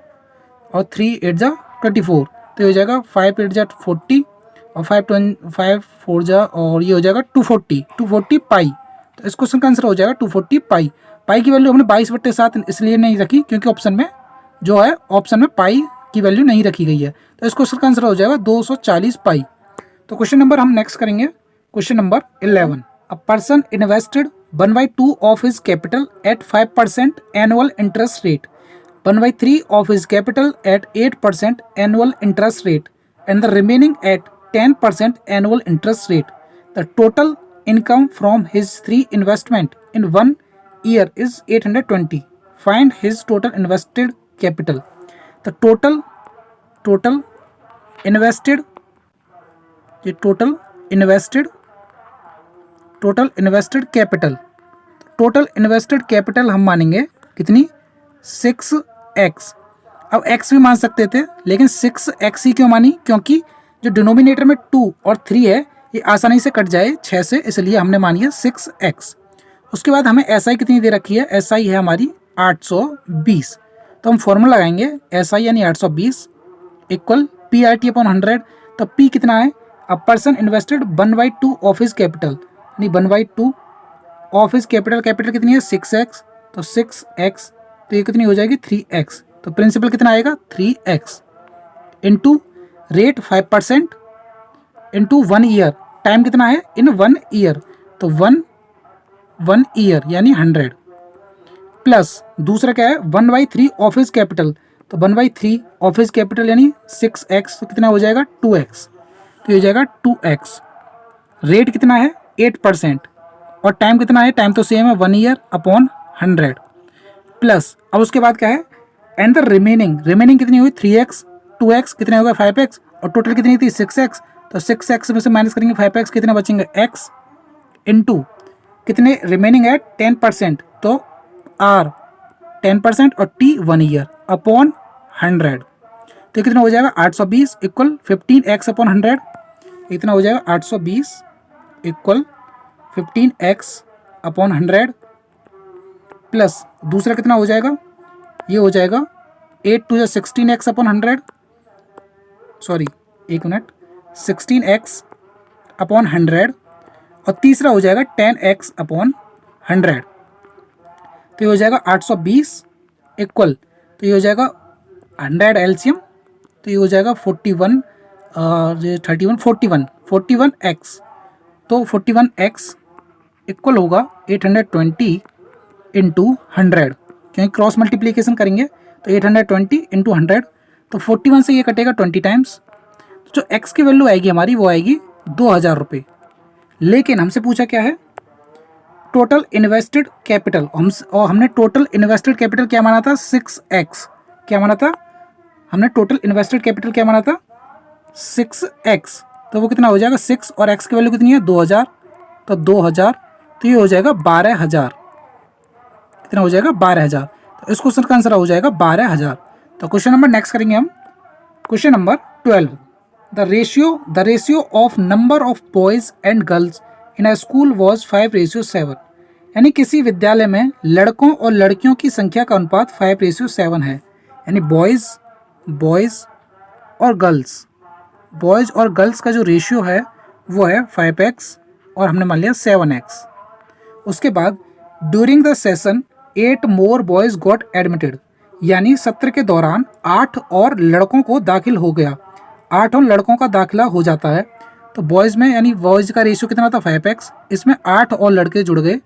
और 3 8 जा 24, तो ये हो जाएगा 5 8 जा 40 और 5 4 जा और ये हो जाएगा 240 पाई, तो इस क्वेश्चन का आंसर हो जाएगा 240 पाई। पाई की वैल्यू हमने 22/7 इसलिए नहीं रखी क्योंकि ऑप्शन में पाई की वैल्यू नहीं रखी गई है, तो इस क्वेश्चन का आंसर हो जाएगा 240 पाई। तो क्वेश्चन नंबर हम नेक्स्ट करेंगे, question number 11। A person invested 1/2 of his capital eight 5% annual interest rate, 1/3 of his capital at 8% annual interest rate and the remaining at 10% annual interest rate. The total income from his 3 investment in 1 year is 820. Find his total invested capital. The total invested capital हम मानेंगे कितनी 6x। अब x भी मान सकते थे लेकिन 6x ही क्यों मानी, क्योंकि जो डिनोमिनेटर में 2 और 3 है ये आसानी से कट जाए 6 से, इसलिए हमने मानी है 6x। उसके बाद हमें SI कितनी दे रखी है, SI है हमारी 820, तो हम फॉर्मूला लगाएंगे SI यानी 820 इक्वल PRT/100, तो P कितना है, a person invested 1/2 of his capital यानी 1/2 ऑफ हिज कैपिटल कितनी है 6x, तो 6x तो ये कितनी हो जाएगी 3x, तो प्रिंसिपल कितना आएगा 3x into rate 5% into 1 year, time कितना है इन 1 ईयर, तो 1 ईयर यानी 100 प्लस दूसरा क्या है 1/3 ऑफ हिज कैपिटल, तो 1/3 ऑफ हिज कैपिटल यानी 6x, तो कितना हो जाएगा 2x, तो ये हो जाएगा 2x। रेट कितना है 8% और टाइम कितना है, टाइम तो सेम है 1 ईयर अपॉन 100 प्लस, अब उसके बाद क्या है एंड द रिमेनिंग कितनी हुई 3x, 2x कितने होगा 5x और टोटल कितनी थी 6x, तो 6x में से माइनस करेंगे 5x कितने बचेंगे x इंटू कितने रिमेनिंग है 10%, तो r 10% और t 1 ईयर अपॉन 100, तो कितना हो जाएगा 820 इक्वल 15x अपॉन 100, इतना हो जाएगा 820 इक्वल 15x अपॉन 100 प्लस दूसरा कितना हो जाएगा, ये हो जाएगा 8 2 16x अपॉन 100, सॉरी एक मिनट 16x अपॉन 100 और तीसरा हो जाएगा 10x अपॉन 100, तो ये हो जाएगा 820 इक्वल, तो ये हो जाएगा 100 एलसीएम तो ये हो जाएगा 41 ये 31 41 एक्स। तो 41 एक्स इक्वल होगा 820 इंटू 100, क्योंकि क्रॉस मल्टीप्लीकेशन करेंगे तो 820 इंटू 100, तो 41 से ये कटेगा 20 टाइम्स। तो जो एक्स की वैल्यू आएगी हमारी वो आएगी 2000 रुपये। लेकिन हमसे पूछा क्या है, टोटल इन्वेस्टेड कैपिटल। हमने टोटल इन्वेस्टेड कैपिटल क्या माना था, 6x। क्या माना था हमने, टोटल इन्वेस्टेड कैपिटल क्या माना था, 6x। तो वो कितना हो जाएगा, 6 और x की वैल्यू कितनी है, 2000। तो 2000, तो ये हो जाएगा 12000। कितना हो जाएगा, 12000। तो इस क्वेश्चन का आंसर हो जाएगा 12000। तो क्वेश्चन नंबर नेक्स्ट करेंगे हम, question number 12। The ratio of number of boys and girls in a school was 5:7। यानी किसी विद्यालय में लड़कों और लड़कियों की संख्या का अनुपात 5:7 है। यानी बॉयज़ और गर्ल्स का जो रेशियो है वो है 5x और हमने मान लिया 7x। उसके बाद during the session 8 more boys got admitted. यानी सत्र के दौरान 8 और लड़कों को दाखिल हो गया, 8 और लड़कों का दाखिला हो जाता है। तो बॉयज़ में यानी बॉयज़ का रेशियो कितना था, 5x। इसमें 8 और लड़के जुड़ गए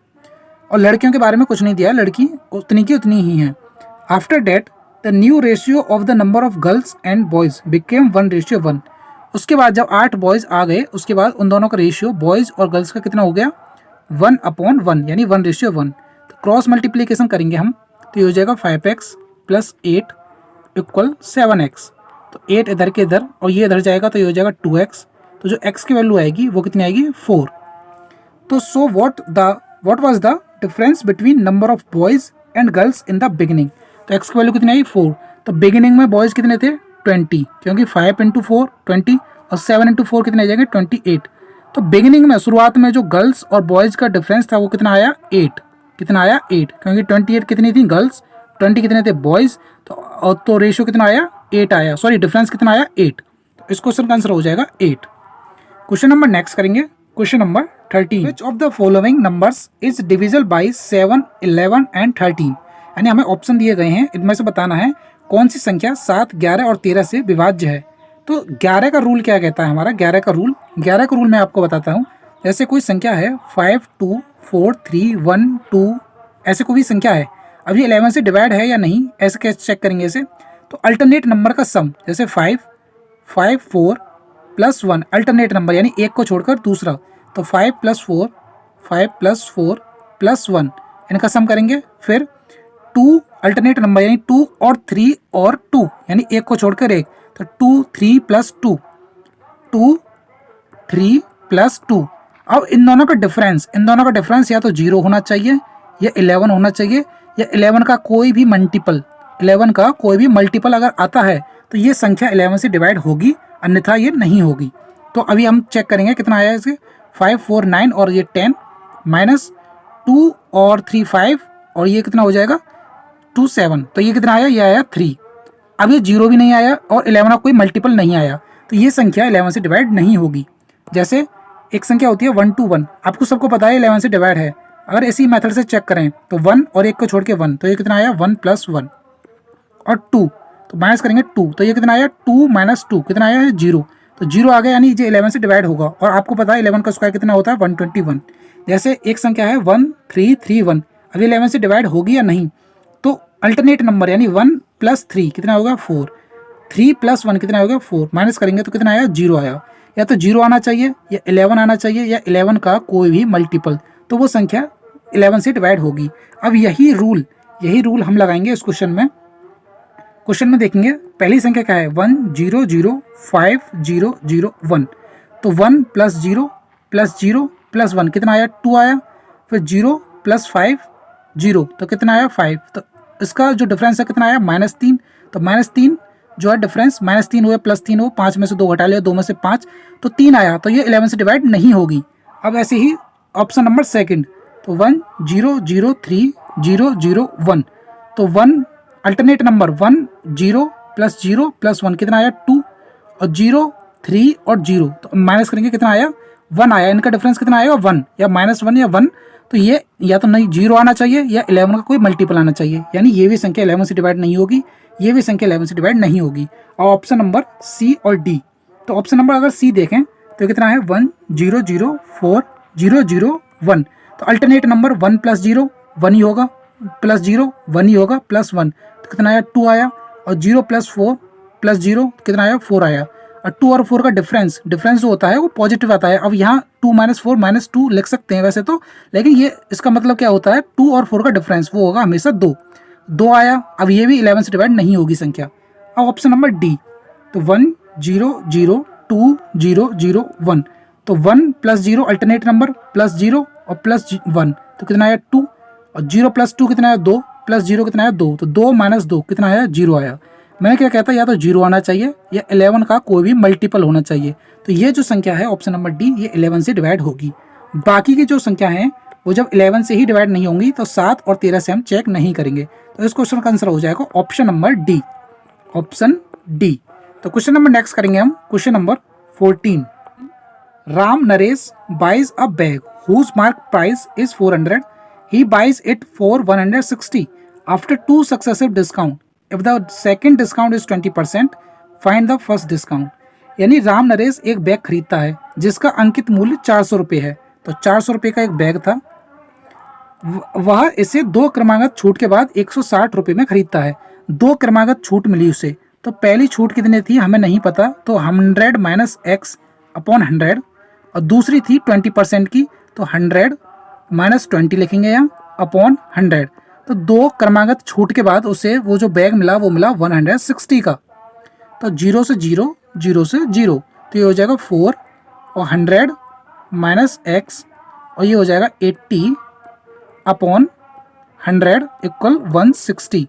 और लड़कियों के बारे में कुछ नहीं दिया, लड़की उतनी की उतनी ही हैं। After that the new ratio of the number of girls and boys became 1:1। उसके बाद जब 8 बॉयज़ आ गए उसके बाद उन दोनों का रेशियो बॉयज़ और गर्ल्स का कितना हो गया, 1/1 यानी 1:1। तो क्रॉस मल्टीप्लीकेशन करेंगे हम तो ये हो जाएगा 5x + 8 = 7x। तो 8 इधर के इधर और ये इधर जाएगा तो ये हो जाएगा 2x। तो जो x की वैल्यू आएगी वो कितनी आएगी, 4। तो so what was the difference between number of boys and girls in the beginning. तो x की वैल्यू कितनी आई, 4। तो बिगिनिंग में बॉयज़ कितने थे, 20, क्योंकि 5 × 4 20 और 7 × 4 कितने आ जाएंगे, 28। तो बिगिनिंग में शुरुआत में जो गर्ल्स और बॉयज़ का डिफरेंस था वो कितना आया, 8। कितना आया, 8, क्योंकि 28 कितनी थी गर्ल्स, 20 कितने थे बॉयज़। तो रेशियो कितना आया, 8 आया, सॉरी डिफरेंस कितना आया, 8। तो इस क्वेश्चन का आंसर हो जाएगा 8। क्वेश्चन नंबर नेक्स्ट करेंगे, question number 13। Which of the following numbers is divisible by 7, 11 and 13। यानी हमें ऑप्शन दिए गए हैं, इनमें से बताना है कौन सी संख्या 7, 11 और 13 से विभाज्य है। तो 11 का रूल क्या कहता है हमारा, 11 का रूल मैं आपको बताता हूँ। जैसे कोई संख्या है 5, 2, 4, 3, 1, 2, ऐसे कोई भी संख्या है, अभी 11 से डिवाइड है या नहीं, ऐसे कैसे चेक करेंगे इसे। तो अल्टरनेट नंबर का सम, जैसे 5, 4 + 1 अल्टरनेट नंबर यानी एक को छोड़कर दूसरा, तो 5 + 4 + 1 इनका सम करेंगे। फिर 2 अल्टरनेट नंबर यानी 2 और 3 और 2 यानी एक को छोड़कर एक, तो 2, 3 + 2 2, 3 + 2। अब इन दोनों का डिफरेंस या तो 0 होना चाहिए या 11 होना चाहिए, या 11 का कोई भी मल्टीपल अगर आता है तो ये संख्या 11 से डिवाइड होगी, अन्यथा ये नहीं होगी। तो अभी हम चेक करेंगे कितना आया इसके, 5, 4, 9 और ये 10 -2 और 3 5 और ये कितना हो जाएगा 2 7। तो ये कितना आया, ये आया 3। अब ये 0 भी नहीं आया और 11 का कोई मल्टीपल नहीं आया, तो ये संख्या 11 से डिवाइड नहीं होगी। जैसे एक संख्या होती है 1 to 1, आपको सबको पता है 11 से डिवाइड है। अगर इसी मेथड से चेक करें तो 1 और 1 को छोड़ के 1, तो ये कितना आया 1 + 1 और 2, तो माइनस करेंगे 2, तो ये कितना आया 2 - 2 कितना आया है 0। तो 0 आ गया यानी ये 11 से डिवाइड होगा, और आपको पता है 11 का स्क्वायर कितना होता है 121। जैसे एक संख्या है 1 3 3 1, अभी 11 से डिवाइड होगी या नहीं, तो अल्टरनेट नंबर यानी 1 + 3 कितना होगा 4, 3 + 1 कितना होगा 4, माइनस करेंगे तो कितना आया 0 आया। या तो 0 आना चाहिए या 11 आना चाहिए या 11 का कोई भी मल्टीपल, तो वो संख्या 11 से डिवाइड होगी। अब यही रूल हम लगाएंगे इस क्वेश्चन में देखेंगे। पहली संख्या क्या है 1 0 0 5 0 0 1, तो 1 + 0 + 0 + 1 कितना आया 2 आया। फिर 0 + 5 0, तो कितना आया 5। तो इसका जो डिफरेंस है कितना आया -3, तो -3 जो है डिफरेंस, -3 हुआ +3 हो, 5 में से 2 घटा लिया, 2 में से 5, तो 3 आया, तो ये 11 से डिवाइड नहीं होगी। अब ऐसे ही ऑप्शन नंबर सेकंड, तो 1 0 0 3 0 0 1, तो 1 अल्टरनेट नंबर 1 0 + 0 + 1 कितना आया 2, और 0 3 और 0, तो माइनस करेंगे कितना आया 1 आया। इनका डिफरेंस कितना आएगा 1 या -1 या 1, तो ये या तो नहीं 0 आना चाहिए या 11 का कोई मल्टीपल आना चाहिए, यानी ये भी संख्या 11 से डिवाइड नहीं होगी, ये भी संख्या 11 से डिवाइड नहीं होगी। और ऑप्शन नंबर सी और डी, तो ऑप्शन नंबर अगर सी देखें तो कितना है 1 0 0 4 0 0 1, तो अल्टरनेट नंबर 1 प्लस 0 1 ही होगा, प्लस 0 1 ही होगा, प्लस 1 तो कितना आया 2 आया, और 0 प्लस 4 प्लस 0 कितना आया 4 आया। और 2 और 4 का डिफरेंस जो होता है वो पॉजिटिव आता है। अब यहाँ 2 माइनस 4 माइनस 2 लिख सकते हैं वैसे तो, लेकिन ये इसका मतलब क्या होता है 2 और 4 का डिफरेंस वो होगा हमेशा 2 आया। अब ये भी 11 से डिवाइड नहीं होगी संख्या। अब ऑप्शन नंबर डी, तो 1 0 0 2 0 0 1, तो 1 प्लस 0 अल्टरनेट नंबर प्लस 0 और प्लस 1 तो कितना आया 2, और 0 प्लस 2 कितना आया 2, प्लस 0 कितना आया 2, तो 2 माइनस 2 कितना आया 0 आया। मैंने क्या कहता या तो 0 आना चाहिए या 11 का कोई भी मल्टीपल होना चाहिए। तो ये जो संख्या है ऑप्शन नंबर डी ये 11 से डिवाइड होगी। बाकी की जो संख्या है वो जब 11 से ही डिवाइड नहीं होंगी तो 7 और 13 से हम चेक नहीं करेंगे। तो इस क्वेश्चन का आंसर हो जाएगा option number D, option D. तो क्वेश्चन नंबर नेक्स्ट करेंगे हम, question number 14। Ram Naresh buys a bag whose mark price is 400. He buys it for 160 after 2 successive discount. If the second discount is 20%, find the first discount. यानी राम नरेश एक bag खरीदता है जिसका अंकित मूल्य 400 रुपये है। तो 400 रुपये का एक बैग था, वह इसे 2 क्रमागत छूट के बाद 160 रुपये में खरीदता है। 2 क्रमागत छूट मिली उसे, तो पहली छूट कितनी थी हमें नहीं पता, तो 100 माइनस एक्स अपॉन 100, और दूसरी थी 20% की, तो 100 माइनस 20 लिखेंगे यहाँ अपॉन 100। तो 2 क्रमागत छूट के बाद उसे वो जो बैग मिला वो मिला 160 का। तो 0 से 0 0 से 0, तो ये हो जाएगा 4 और 100 माइनस एक्स, और ये हो जाएगा 80 अपॉन 100 इक्वल 160।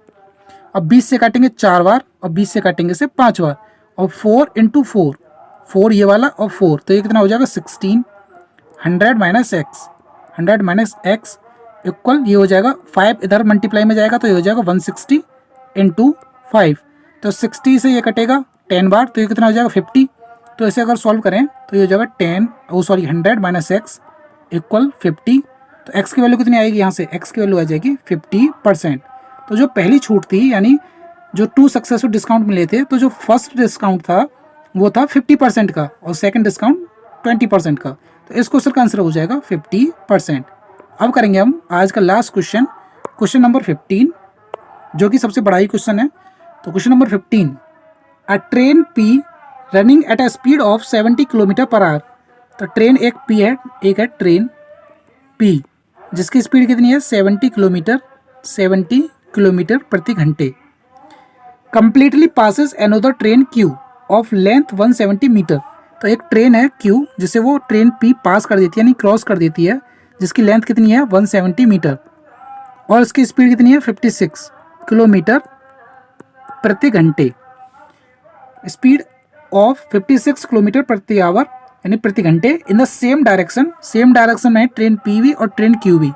अब 20 से काटेंगे 4 बार और 20 से काटेंगे से 5 बार, और 4 इंटू 4 ये वाला और 4, तो ये कितना हो जाएगा 16। 100 minus x, 100 minus x equal ये हो जाएगा 5 इधर मल्टीप्लाई में जाएगा तो ये हो जाएगा 160 इंटू 5, तो 60 से ये कटेगा 10 बार, तो ये कितना हो जाएगा 50। तो इसे अगर सॉल्व करें तो ये हो जाएगा 100 माइनस एक्स इक्वल 50। तो एक्स की वैल्यू कितनी आएगी, यहाँ से एक्स की वैल्यू आ जाएगी 50%। तो जो पहली छूट थी यानी जो 2 सक्सेसफुल डिस्काउंट मिले थे, तो जो फर्स्ट डिस्काउंट था वो था 50% का और सेकंड डिस्काउंट 20% का। तो इस क्वेश्चन का आंसर हो जाएगा 50%। अब करेंगे हम आज का लास्ट क्वेश्चन, क्वेश्चन नंबर 15, जो कि सबसे बड़ा ही क्वेश्चन है। तो question number 15, a train P running at a speed of 70 kilometre per our. तो ट्रेन एक पी है, एक है ट्रेन पी जिसकी स्पीड कितनी है 70 किलोमीटर प्रति घंटे। Completely passes another train Q of length 170 metre. तो एक ट्रेन है क्यू जिसे वो ट्रेन पी पास कर देती है यानी क्रॉस कर देती है, जिसकी लेंथ कितनी है 170 मीटर और इसकी स्पीड कितनी है 56 किलोमीटर प्रति घंटे। स्पीड ऑफ 56 किलोमीटर प्रति आवर यानी प्रति घंटे इन द सेम डायरेक्शन में ट्रेन पी वी और train Q V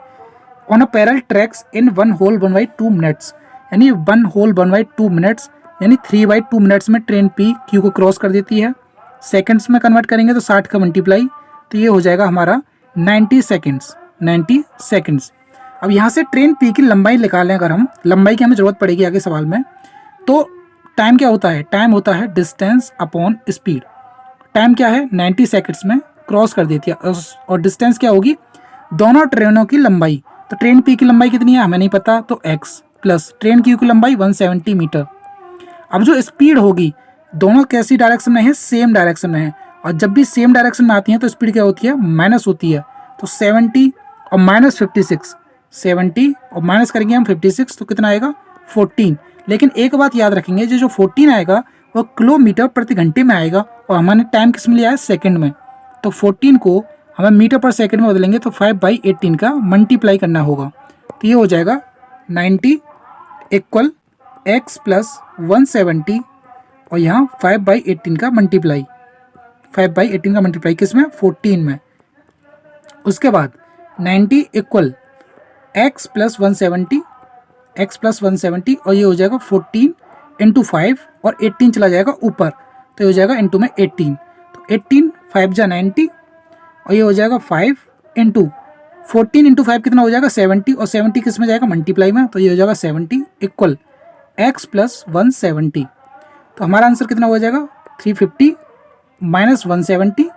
on a parallel tracks in 1 whole 1/2 minutes. यानी 1 होल 1/2 मिनट्स यानी 3/2 मिनट्स में ट्रेन पी क्यू को क्रॉस कर देती है। सेकंड्स में कन्वर्ट करेंगे तो 60 का मल्टीप्लाई, तो ये हो जाएगा हमारा 90 सेकंड्स। अब यहाँ से ट्रेन पी की लंबाई निकालें, अगर हम लंबाई की हमें ज़रूरत पड़ेगी आगे सवाल में, तो टाइम क्या होता है, टाइम होता है डिस्टेंस अपॉन स्पीड। टाइम क्या है 90 सेकंड्स में क्रॉस कर देती है, और डिस्टेंस क्या होगी दोनों ट्रेनों की लंबाई। तो ट्रेन पी की लंबाई कितनी है हमें नहीं पता, तो x प्लस ट्रेन क्यू की लंबाई 170 मीटर। अब जो स्पीड होगी दोनों कैसी डायरेक्शन में है, सेम डायरेक्शन में है, और जब भी सेम डायरेक्शन में आती हैं तो स्पीड क्या होती है माइनस होती है। तो 70 और माइनस 56, 70 और माइनस करेंगे हम 56 तो कितना आएगा 14। लेकिन एक बात याद रखेंगे, जो 14 आएगा वो किलोमीटर प्रति घंटे में आएगा और हमारे टाइम किस में लिया है सेकंड में। तो 14 को हमें मीटर पर सेकंड में बदलेंगे तो 5/18 का मल्टीप्लाई करना होगा, तो ये हो जाएगा 90 इक्वल x प्लस 170 और यहाँ 5/18 का मल्टीप्लाई, 5/18 का मल्टीप्लाई किस में 14 में। उसके बाद 90 इक्वल x प्लस 170 और ये हो जाएगा 14 इंटू 5 और 18 चला जाएगा ऊपर, तो ये हो जाएगा इंटू में 18। तो 18 5 जा 90 और ये हो जाएगा 5 इंटू 14 इंटू 5 कितना हो जाएगा 70 और 70 किस में जाएगा मल्टीप्लाई में, तो ये हो जाएगा 70 इक्वल x प्लस 170। तो हमारा आंसर कितना हो जाएगा 350 माइनस 170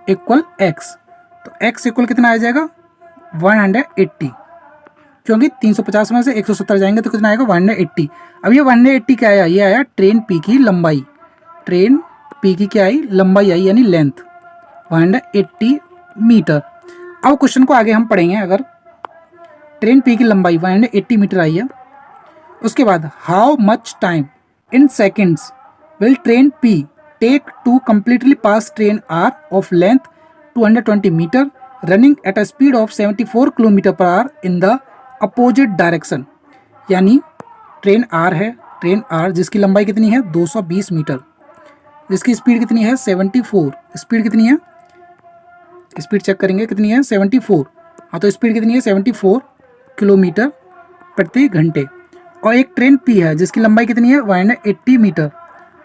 इक्वल x। तो x इक्वल कितना आ जाएगा 180, क्योंकि 350 में से 170 जाएंगे तो कितना आएगा 180। अब ये 180 क्या आया, ये आया ट्रेन P की लंबाई। ट्रेन P की क्या आई, लंबाई आई, यानी लेंथ 180 मीटर। अब क्वेश्चन को आगे हम पढ़ेंगे। अगर ट्रेन P की लंबाई 180 मीटर आई है, उसके बाद how much time in seconds will train P take to completely pass train R of length 220 metre running at a speed of 74 kilometre per hour in the opposite direction. यानी train R है, train R जिसकी लंबाई कितनी है 220 metre, जिसकी speed कितनी है 74। Speed कितनी है, स्पीड चेक करेंगे कितनी है 74। हाँ, तो स्पीड कितनी है 74 किलोमीटर प्रति घंटे। और एक ट्रेन P है जिसकी लंबाई कितनी है 180 मीटर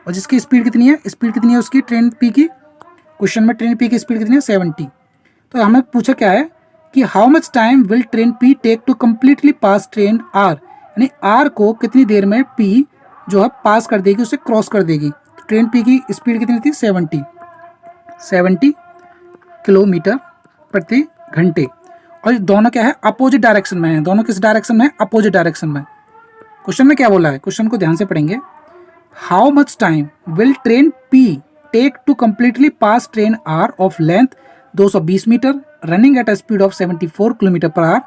और जिसकी स्पीड कितनी है, स्पीड कितनी है उसकी ट्रेन P की, क्वेश्चन में ट्रेन P की स्पीड कितनी है 70। तो हमें पूछा क्या है कि how much time will train P take to completely pass train R, यानी R को कितनी देर में P जो है पास कर देगी, उसे क्रॉस कर देगी। तो ट्रेन P की स्पीड कितनी थी 70 किलोमीटर प्रति घंटे। और दोनों क्या है अपोजिट डायरेक्शन में है, दोनों किस डायरेक्शन में है, अपोजिट डायरेक्शन में। क्वेश्चन में क्या बोला है, क्वेश्चन को ध्यान से पढ़ेंगे। How much time will train P take to completely pass train R of length 220 metre running at a speed of 74 kilometre per hour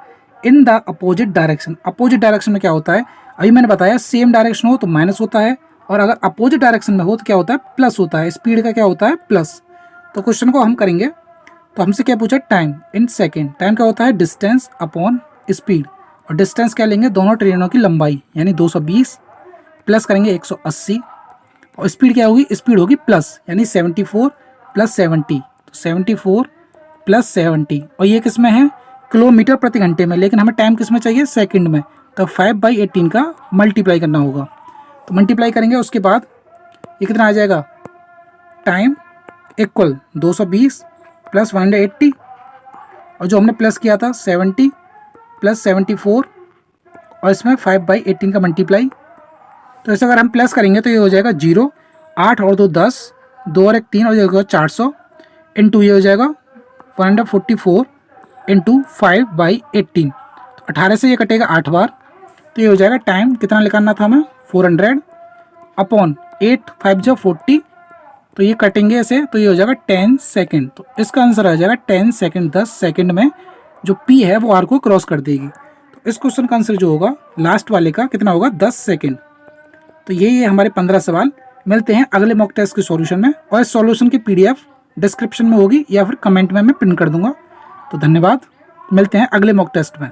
in the opposite direction. Opposite direction में क्या होता है, अभी मैंने बताया सेम डायरेक्शन हो तो minus होता है, और अगर अपोजिट डायरेक्शन में हो तो क्या होता है प्लस होता है। स्पीड का क्या होता है प्लस। तो क्वेश्चन को हम करेंगे, तो हमसे क्या पूछा टाइम इन सेकेंड। टाइम क्या होता है डिस्टेंस अपॉन स्पीड, और डिस्टेंस क्या लेंगे दोनों ट्रेनों की लंबाई, यानी 220 प्लस करेंगे 180, और स्पीड क्या होगी, स्पीड होगी प्लस, यानी 74 प्लस 70, तो 74 प्लस 70। और ये किस में है किलोमीटर प्रति घंटे में, लेकिन हमें टाइम किस में चाहिए सेकंड में। तो 5/18 का मल्टीप्लाई करना होगा। तो मल्टीप्लाई करेंगे, उसके बाद ये कितना आ जाएगा टाइम इक्वल 220 प्लस 180, और जो हमने प्लस किया था 70 प्लस 74, और इसमें 5/18 का मल्टीप्लाई। तो इसे अगर हम प्लस करेंगे तो ये हो जाएगा 0, 8 और 2 10, 2 और 1 3, और ये होगा 400 इंटू ये हो जाएगा 144 इंटू 5/18। तो 18 से ये कटेगा 8 बार, तो ये हो जाएगा टाइम कितना निकालना था हमें 400 अपॉन 8 5 जो 40, तो ये कटेंगे ऐसे, तो ये हो जाएगा 10 सेकेंड। तो इसका आंसर आ जाएगा 10 सेकेंड, 10 सेकेंड में जो P है वो R को क्रॉस कर देगी। तो इस क्वेश्चन का आंसर जो होगा लास्ट वाले का कितना होगा 10 सेकेंड। तो यही है हमारे 15 सवाल। मिलते हैं अगले मॉक टेस्ट के सॉल्यूशन में, और इस सॉल्यूशन की PDF डिस्क्रिप्शन में होगी या फिर कमेंट में मैं पिन कर दूंगा। तो धन्यवाद, मिलते हैं अगले मॉक टेस्ट में।